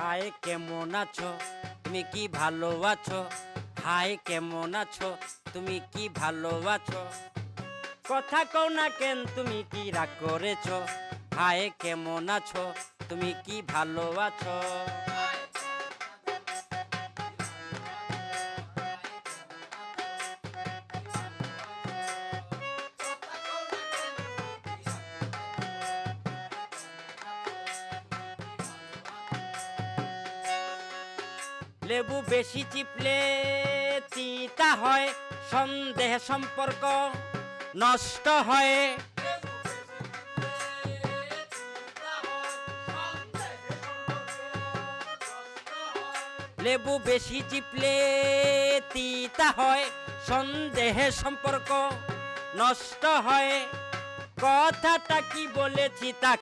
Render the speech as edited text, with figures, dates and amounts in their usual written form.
High কেমন আছো, তুমি কি ভালো আছো? হাই কেমন আছো, তুমি কি ভালো আছো? কথা কও না কেন, তুমি কি রাগ করেছো? হাই কেমন আছো, তুমি কি ভালো আছো? লেবু বেশি চিপলে তিতা হয়, সন্দেহ সম্পর্ক নষ্ট হয়। লেবু বেশি চিপলে তিতা হয়, সন্দেহে সম্পর্ক নষ্ট হয়। কথাটা কি বলেছি তা